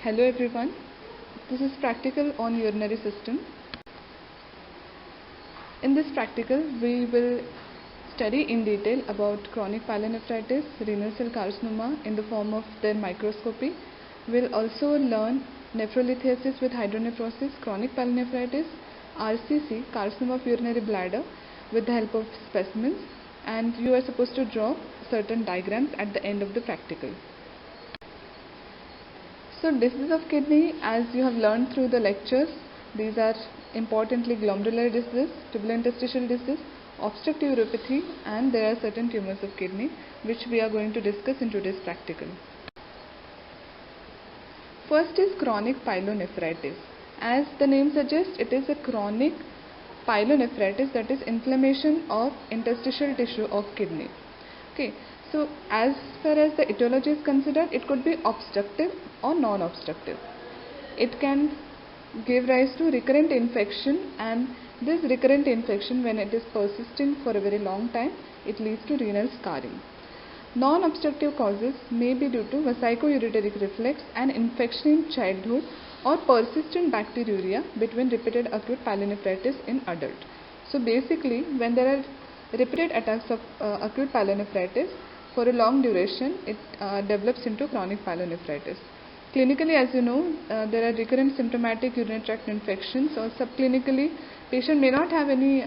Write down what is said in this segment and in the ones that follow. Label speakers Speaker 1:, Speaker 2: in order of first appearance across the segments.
Speaker 1: Hello everyone, this is practical on urinary system. In this practical, we will study in detail about chronic pyelonephritis, renal cell carcinoma in the form of their microscopy. We'll also learn nephrolithiasis with hydronephrosis, chronic pyelonephritis, RCC, carcinoma of urinary bladder with the help of specimens, and you are supposed to draw certain diagrams at the end of the practical. So diseases of kidney, as you have learned through the lectures, these are importantly glomerular disease, tubulointerstitial disease, obstructive uropathy, and there are certain tumors of kidney which we are going to discuss in today's practical. First is chronic pyelonephritis. As the name suggests, it is a chronic pyelonephritis, that is inflammation of interstitial tissue of kidney. Okay. So as far as the etiology is considered, it could be obstructive or non-obstructive. It can give rise to recurrent infection, and this recurrent infection, when it is persisting for a very long time, it leads to renal scarring. Non-obstructive causes may be due to vesico-ureteric reflex and infection in childhood or persistent bacteriuria between repeated acute pyelonephritis in adult. So basically, when there are repeated attacks of acute pyelonephritis for a long duration, it develops into chronic pyelonephritis. Clinically, as you know, there are recurrent symptomatic urinary tract infections, or subclinically, patient may not have any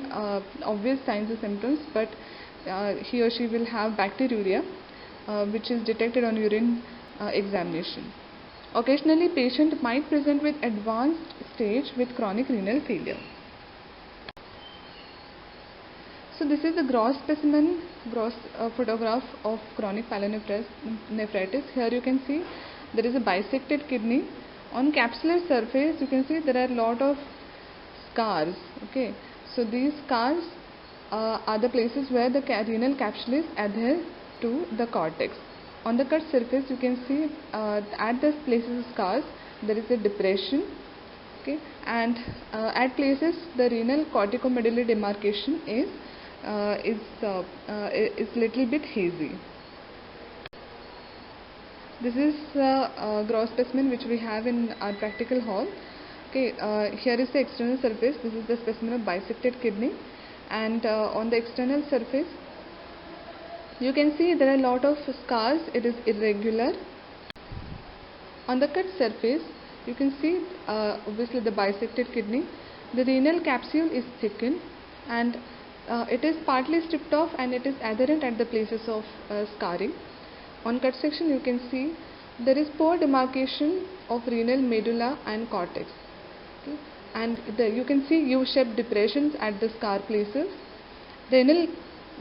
Speaker 1: obvious signs or symptoms, but he or she will have bacteriuria which is detected on urine examination. Occasionally, patient might present with advanced stage with chronic renal failure. So this is a gross specimen, photograph of chronic pyelonephritis. Here you can see there is a bisected kidney. On capsular surface, you can see there are a lot of scars. Okay, so these scars are the places where the renal capsule is adhered to the cortex. On the cut surface, you can see at the places of scars there is a depression. Okay, and at places the renal corticomedullary demarcation is little bit hazy. This is a gross specimen which we have in our practical hall. Okay, here is the external surface. This is the specimen of bisected kidney, and on the external surface you can see there are a lot of scars. It is irregular. On the cut surface you can see obviously the bisected kidney. The renal capsule is thickened, and it is partly stripped off, and it is adherent at the places of scarring. On cut section you can see there is poor demarcation of renal medulla and cortex. Okay. And you can see U-shaped depressions at the scar places. Renal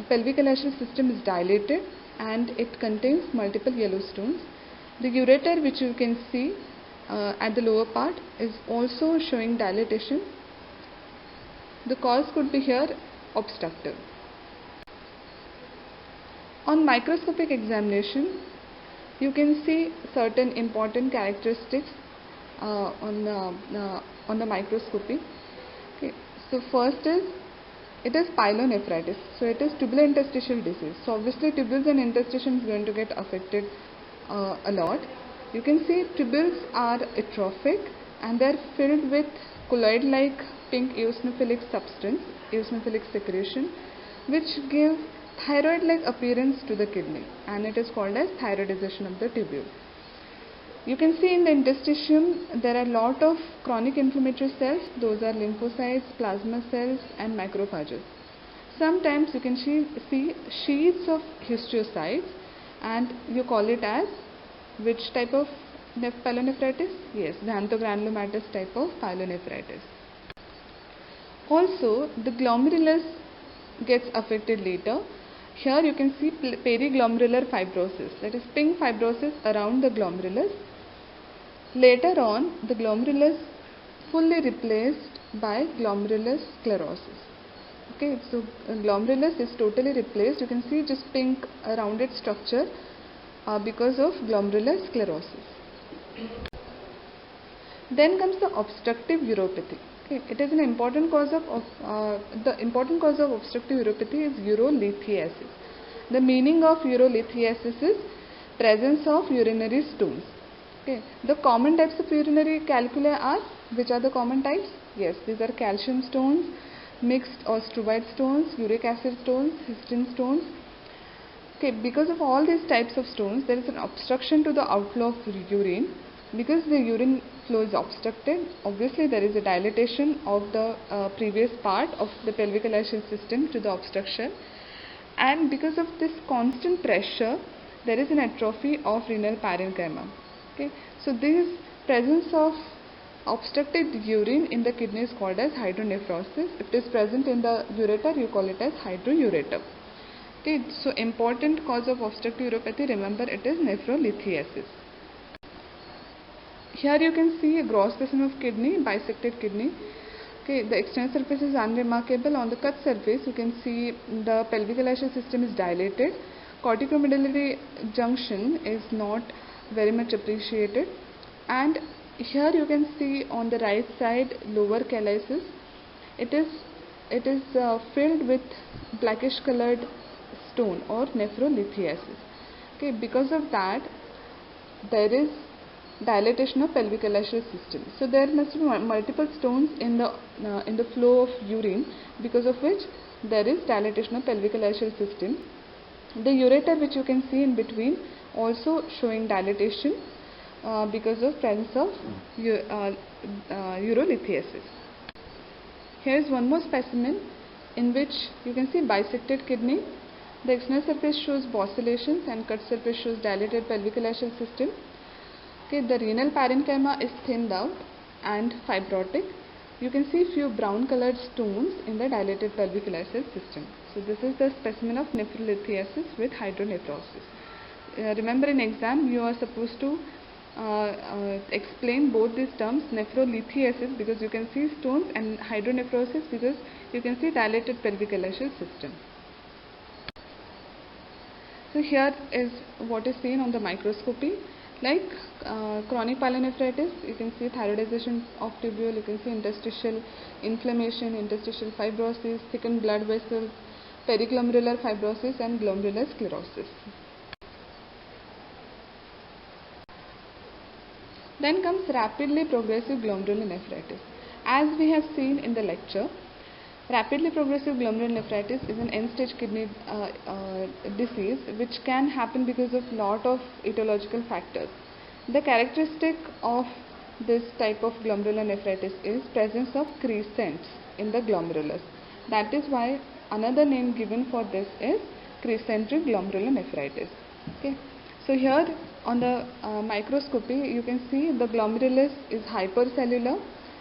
Speaker 1: pelvic alveolar system is dilated and it contains multiple yellow stones. The ureter, which you can see at the lower part, is also showing dilatation. The cause could be here obstructive. On microscopic examination, you can see certain important characteristics on the microscopy. Okay. So first is, it is pyelonephritis. So it is tubulointerstitial disease. So obviously tubules and interstitium is going to get affected a lot. You can see tubules are atrophic and they are filled with colloid-like pink eosinophilic substance, eosinophilic secretion, which give thyroid-like appearance to the kidney, and it is called as thyroidization of the tubule. You can see in the interstitium there are a lot of chronic inflammatory cells. Those are lymphocytes, plasma cells, and macrophages. Sometimes you can see sheets of histiocytes, and you call it as which type of pyelonephritis? Yes, xanthogranulomatous type of pyelonephritis. Also, the glomerulus gets affected later. Here you can see periglomerular fibrosis, that is pink fibrosis around the glomerulus. Later on, the glomerulus fully replaced by glomerular sclerosis. Okay, so glomerulus is totally replaced. You can see just pink rounded structure because of glomerular sclerosis. Then comes the obstructive uropathy. Okay, it is an important cause of obstructive uropathy is urolithiasis. The meaning of urolithiasis is presence of urinary stones. Okay, the common types of urinary calculi are, which are the common types? Yes, these are calcium stones, mixed or struvite stones, uric acid stones, histine stones. Okay, because of all these types of stones, there is an obstruction to the outflow of urine. Because the urine flow is obstructed, obviously there is a dilatation of the previous part of the pelvic ileal system to the obstruction, and because of this constant pressure, there is an atrophy of renal parenchyma. Okay, so this presence of obstructed urine in the kidney is called as hydronephrosis. If it is present in the ureter, you call it as hydroureter. Okay, so important cause of obstructive uropathy, remember it is nephrolithiasis. Here you can see a gross specimen of kidney, bisected kidney. Okay, the external surface is unremarkable. On the cut surface, you can see the pelvic ileal system is dilated. Corticomedullary junction is not very much appreciated. And here you can see on the right side lower calyces, it is filled with blackish colored stone or nephrolithiasis. Okay, because of that, there is dilatation of pelvic ileal system. So there must be multiple stones in the flow of urine, because of which there is dilatation of pelvic ileal system. The ureter, which you can see in between, also showing dilatation because of presence of urolithiasis. Here is one more specimen in which you can see bisected kidney. The external surface shows boscillations and cut surface shows dilated pelvic ileal system. Okay, the renal parenchyma is thinned out and fibrotic. You can see few brown colored stones in the dilated pelvic ileal system. So this is the specimen of nephrolithiasis with hydronephrosis. Remember in exam you are supposed to explain both these terms, nephrolithiasis because you can see stones and hydronephrosis because you can see dilated pelvic ileal system. So here is what is seen on the microscopy. Like chronic pyelonephritis, you can see thyroidization of tubule, you can see interstitial inflammation, interstitial fibrosis, thickened blood vessels, periglomerular fibrosis and glomerular sclerosis. Then comes rapidly progressive glomerulonephritis. As we have seen in the lecture, rapidly progressive glomerulonephritis is an end-stage kidney disease which can happen because of lot of etiological factors. The characteristic of this type of glomerulonephritis is presence of crescents in the glomerulus. That is why another name given for this is crescentic glomerulonephritis. Okay. So here on the microscopy you can see the glomerulus is hypercellular.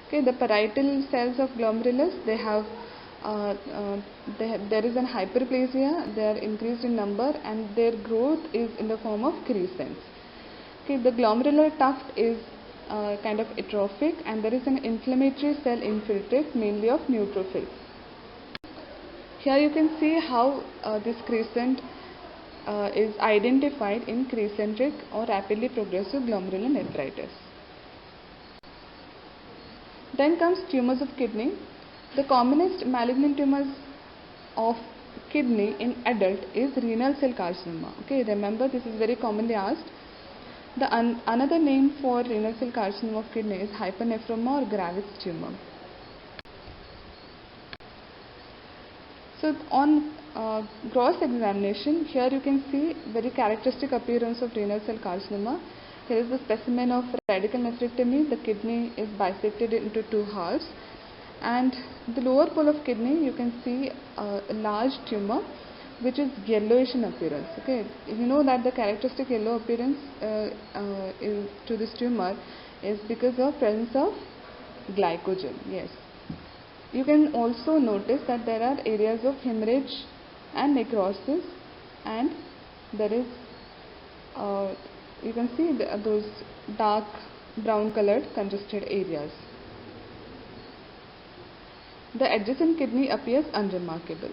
Speaker 1: Okay, the parietal cells of glomerulus, they have there is an hyperplasia, they are increased in number and their growth is in the form of crescents. Okay, the glomerular tuft is kind of atrophic and there is an inflammatory cell infiltrate mainly of neutrophils. Here you can see how this crescent is identified in crescentic or rapidly progressive glomerulonephritis. Then comes tumors of kidney. The commonest malignant tumors of kidney in adult is renal cell carcinoma. Okay, remember this is very commonly asked. The another name for renal cell carcinoma of kidney is hypernephroma or Graves tumor. So on gross examination, here you can see very characteristic appearance of renal cell carcinoma. Here is the specimen of radical nephrectomy. The kidney is bisected into two halves, and the lower pole of kidney you can see a large tumor which is yellowish in appearance. Okay, you know that the characteristic yellow appearance to this tumor is because of presence of glycogen. Yes. You can also notice that there are areas of hemorrhage and necrosis, and there is you can see those dark brown colored congested areas. The adjacent kidney appears unremarkable.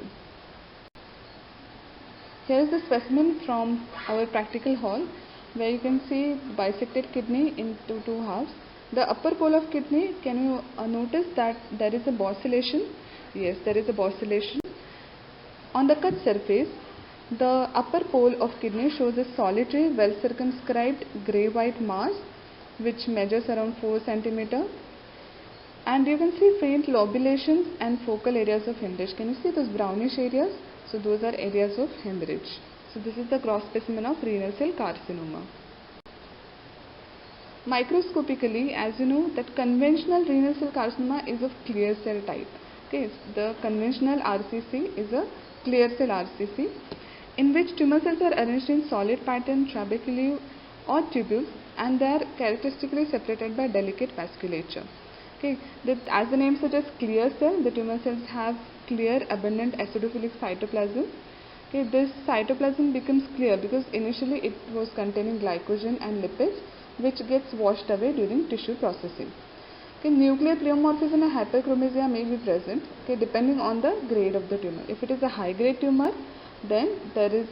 Speaker 1: Here is the specimen from our practical hall where you can see bisected kidney into two halves. The upper pole of kidney, can you notice that there is a boscillation? Yes, there is a boscillation. On the cut surface, the upper pole of kidney shows a solitary, well circumscribed grey-white mass which measures around 4 centimeter. And you can see faint lobulations and focal areas of hemorrhage. Can you see those brownish areas? So those are areas of hemorrhage. So this is the gross specimen of renal cell carcinoma. Microscopically, as you know, that conventional renal cell carcinoma is of clear cell type. Okay, the conventional RCC is a clear cell RCC in which tumor cells are arranged in solid pattern, trabeculae or tubules, and they are characteristically separated by delicate vasculature. Okay, as the name suggests, clear cell, the tumor cells have clear, abundant acidophilic cytoplasm. Okay, this cytoplasm becomes clear because initially it was containing glycogen and lipids, which gets washed away during tissue processing. Okay, nuclear pleomorphism and hyperchromasia may be present, okay, depending on the grade of the tumor. If it is a high grade tumor, then there is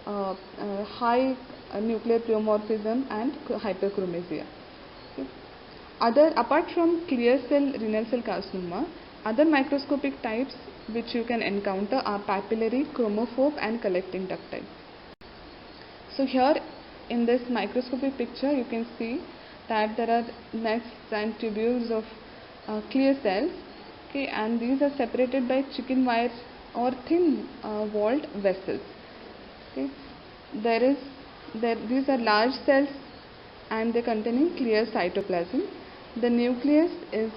Speaker 1: high nuclear pleomorphism and hyperchromasia. Okay. Apart from clear cell renal cell carcinoma, other microscopic types which you can encounter are papillary, chromophobe and collecting ductile. So here in this microscopic picture you can see that there are nests and tubules of clear cells, okay, and these are separated by chicken wire or thin walled vessels. Okay. These are large cells and they containing clear cytoplasm. The nucleus is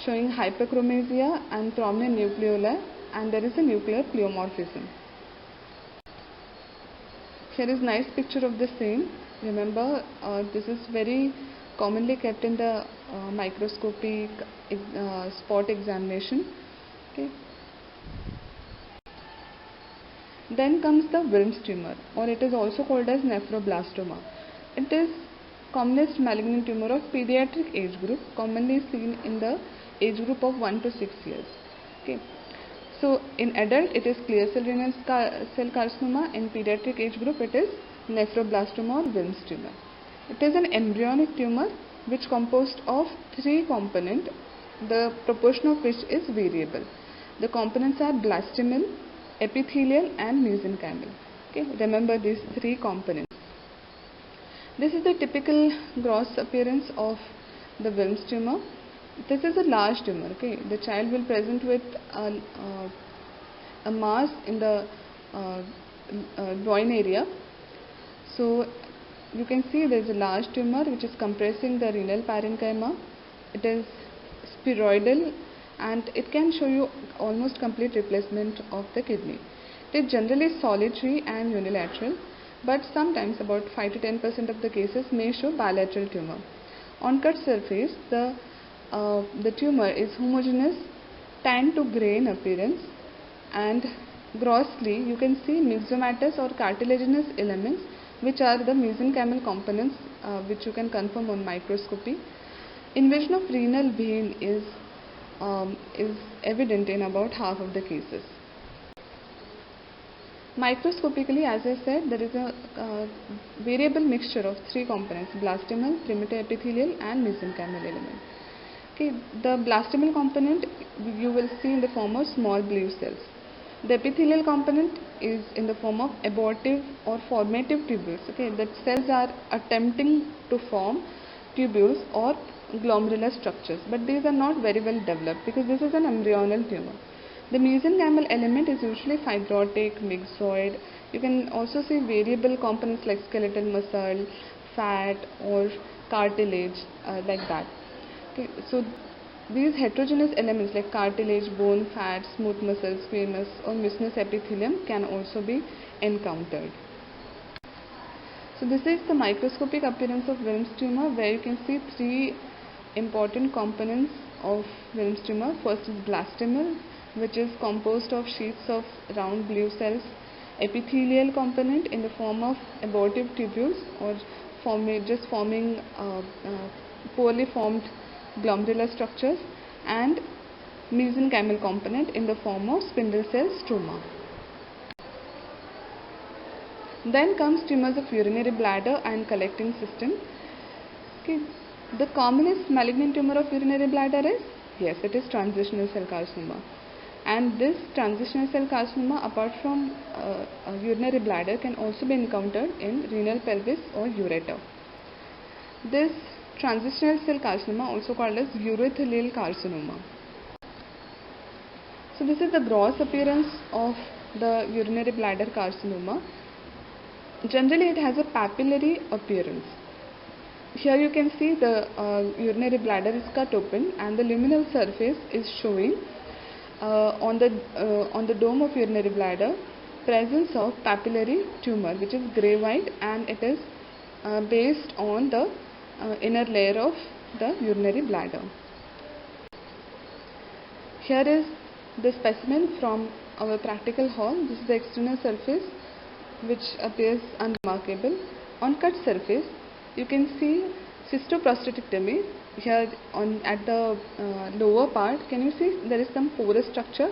Speaker 1: showing hyperchromasia and prominent nucleoli, and there is a nuclear pleomorphism. Here is nice picture of the same. Remember, this is very commonly kept in the microscopic spot examination. Okay. Then comes the Wilms tumor, or it is also called as nephroblastoma. It is commonest malignant tumor of pediatric age group, commonly seen in the age group of 1 to 6 years. Okay. So in adult it is clear cell renal cell carcinoma, in pediatric age group it is nephroblastoma or Wilms tumor. It is an embryonic tumor which composed of 3 components, the proportion of which is variable. The components are blastomal, epithelial and mesenchymal. Okay, remember these 3 components. This is the typical gross appearance of the Wilms tumor. This is a large tumor. Okay, the child will present with a mass in the groin area. So you can see there is a large tumor which is compressing the renal parenchyma. It is spheroidal and it can show you almost complete replacement of the kidney. It is generally solitary and unilateral, but sometimes about 5 to 10% of the cases may show bilateral tumor. On cut surface, the tumor is homogeneous, tan to grey in appearance, and grossly you can see myxomatous or cartilaginous elements, which are the mesenchymal components which you can confirm on microscopy. Invasion of renal vein is evident in about half of the cases. Microscopically, as I said, there is a variable mixture of 3 components: blastomal, primitive epithelial and mesenchymal element. Okay, the blastomal component you will see in the form of small blue cells. The epithelial component is in the form of abortive or formative tubules. Okay, that cells are attempting to form tubules or glomerular structures, but these are not very well developed because this is an embryonal tumor. The mesenchymal element is usually fibrotic, myxoid. You can also see variable components like skeletal muscle, fat or cartilage, like that. Okay, so these heterogeneous elements like cartilage, bone, fat, smooth muscle, squamous or mucinous epithelium can also be encountered. So this is the microscopic appearance of Wilms tumor, where you can see 3 important components of Wilms tumor. First is blastomal, which is composed of sheets of round blue cells, epithelial component in the form of abortive tubules or just forming poorly formed glomerular structures, and mesenchymal component in the form of spindle cell stroma. Then comes tumors of urinary bladder and collecting system. Okay. The commonest malignant tumor of urinary bladder is, yes, it is transitional cell carcinoma. And this transitional cell carcinoma, apart from urinary bladder, can also be encountered in renal pelvis or ureter. This transitional cell carcinoma, also called as urothelial carcinoma. So this is the gross appearance of the urinary bladder carcinoma. Generally it has a papillary appearance. Here you can see the urinary bladder is cut open and the luminal surface is showing on the dome of urinary bladder presence of papillary tumor, which is grey white, and it is based on the inner layer of the urinary bladder. Here is the specimen from our practical hall. This is the external surface which appears unremarkable. On cut surface you can see cystoprostatectomy. Here at the lower part, can you see there is some porous structure?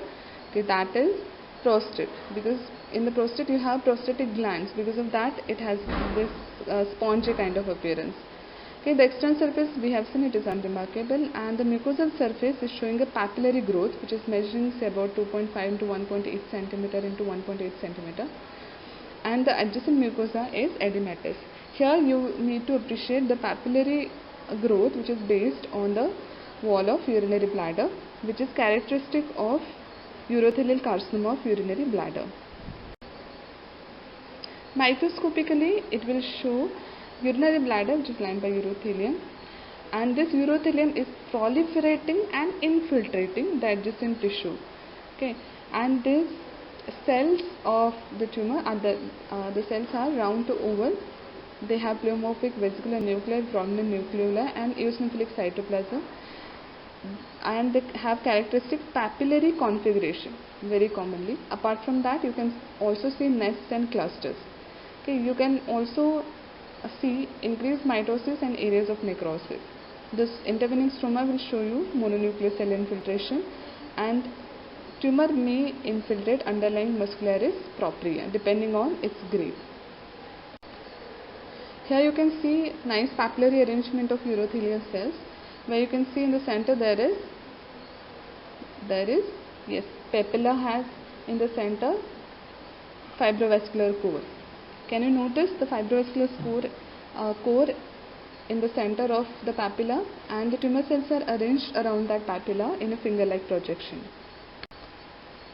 Speaker 1: Okay, that is prostate, because in the prostate you have prostatic glands. Because of that it has this spongy kind of appearance. Okay, the external surface we have seen, it is unremarkable, and the mucosal surface is showing a papillary growth which is measuring say about 2.5 to 1.8 centimeter into 1.8 centimeter, and the adjacent mucosa is edematous. Here you need to appreciate the papillary growth which is based on the wall of urinary bladder, which is characteristic of urothelial carcinoma of urinary bladder. Microscopically it will show urinary bladder which is lined by urothelium, and this urothelium is proliferating and infiltrating the adjacent tissue. Okay, and these cells of the tumor are the cells are round to oval. They have pleomorphic vesicular nuclei, prominent nucleoli, and eosinophilic cytoplasm, and they have characteristic papillary configuration very commonly. Apart from that, you can also see nests and clusters. Okay, you can also see increased mitosis and areas of necrosis. This intervening stroma will show you mononuclear cell infiltration, and tumor may infiltrate underlying muscularis propria depending on its grade. Here you can see nice papillary arrangement of urothelial cells, where you can see in the center there is yes, papilla has in the center fibrovascular core. Can you notice the fibrovascular core in the center of the papilla, and the tumor cells are arranged around that papilla in a finger-like projection.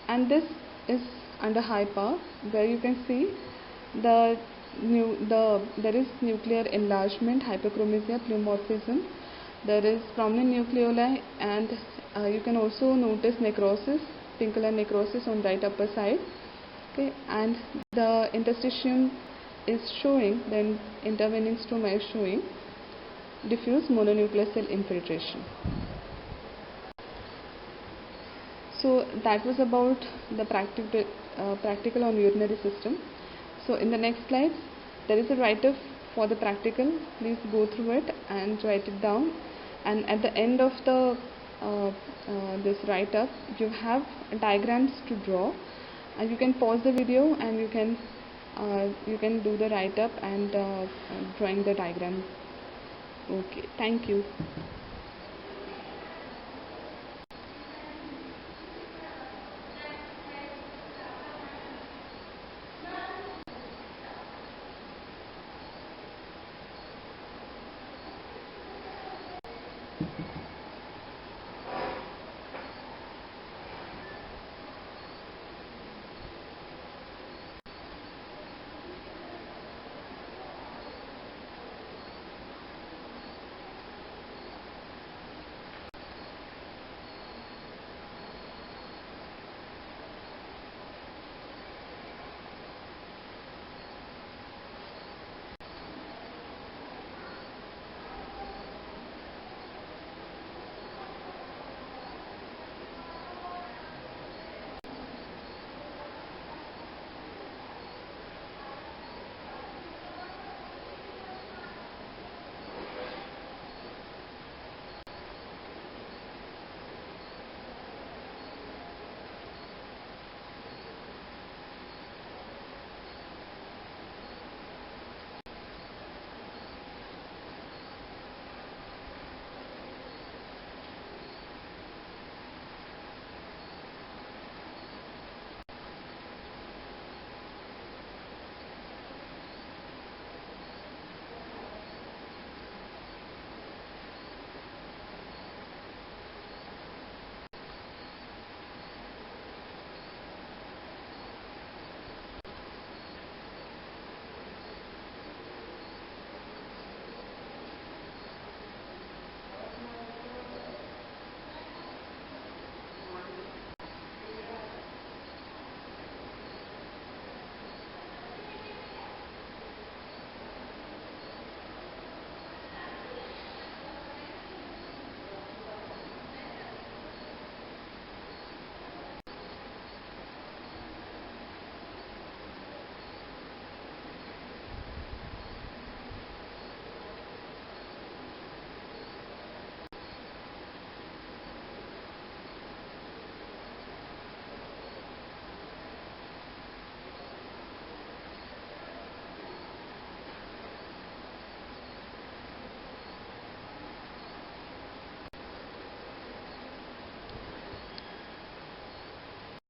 Speaker 1: And this is under high power, where you can see there is nuclear enlargement, hyperchromasia, pleomorphism. There is prominent nucleoli, and you can also notice necrosis, pincular necrosis on right upper side. Okay, and the interstitium is showing, the intervening stroma is showing diffuse mononuclear cell infiltration. So that was about the practical on urinary system. So in the next slides there is a write-up for the practical. Please go through it and write it down, and at the end of the this write-up you have diagrams to draw, and you can pause the video and you can do the write-up and drawing the diagram. Okay, thank you.